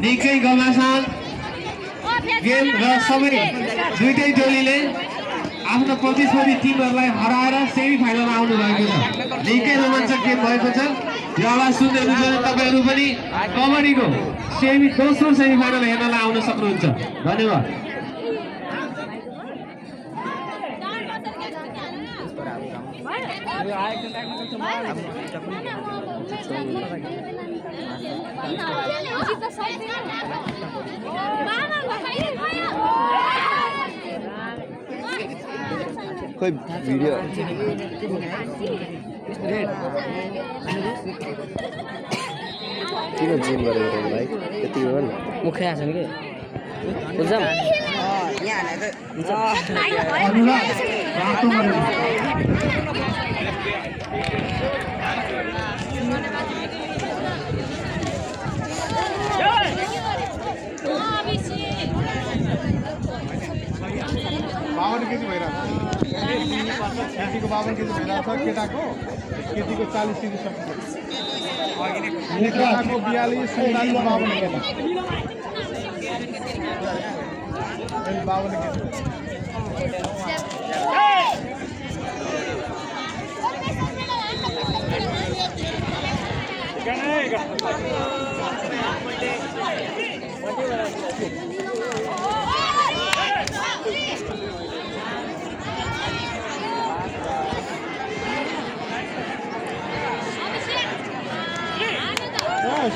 निकै घमासान गेम र सबै दुईटै टोलीले आफ्नो प्रतिस्पर्धी टिमहरूलाई हराएर सेमी फाइनलमा आउनु भएको छ। निकै रोमाञ्चक गेम भएको छ। यो आवाज सुन्दै हुनुहुन्छ तपाईहरु पनि कबड्डीको दोस्रो सेमी फाइनल हेर्नलाई आउन सक्नुहुन्छ। धन्यवाद। कोई वीडियो किन जिम गरेको भाइ यति हो नि मुखै आछन् के बुझ्छौ केजी भइरहेको केटीको 52 केजी भइरहेको छ केटाको 40 केजी सक्छ केटाको 42 47 52 केटा 52 केजी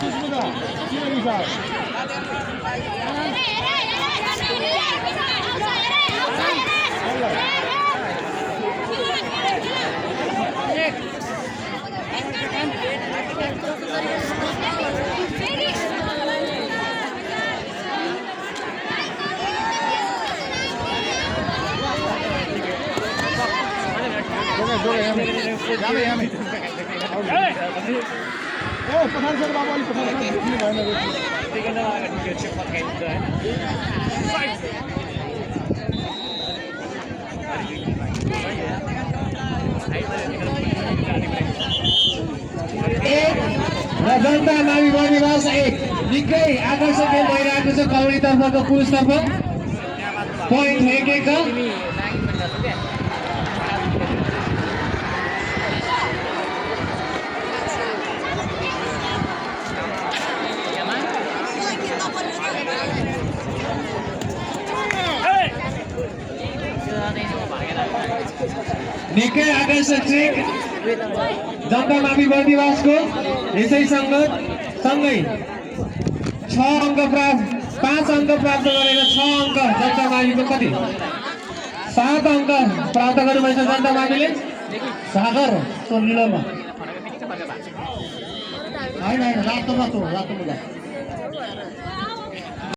सुस्मिता के अनुसार पठान सर बाबा अलि पठान सर देख्नु भएन जनता मावि बर्दिवास 1 निकै आकर्षक गेम भइरहेको छ। कबड्डी तर्फको पुरुषतर्फ पोइन्ट 1-1 का निकै आकर्षक ट्रेक जनता मावि बर्दिवासको यसैसँग सँगै 5 अङ्क प्राप्त गरेर 6 अङ्क जनता माविको कति 7 अङ्क प्राप्त गर्नुभएछ जनता माविले। सागर सोलिलोमा होइन रातो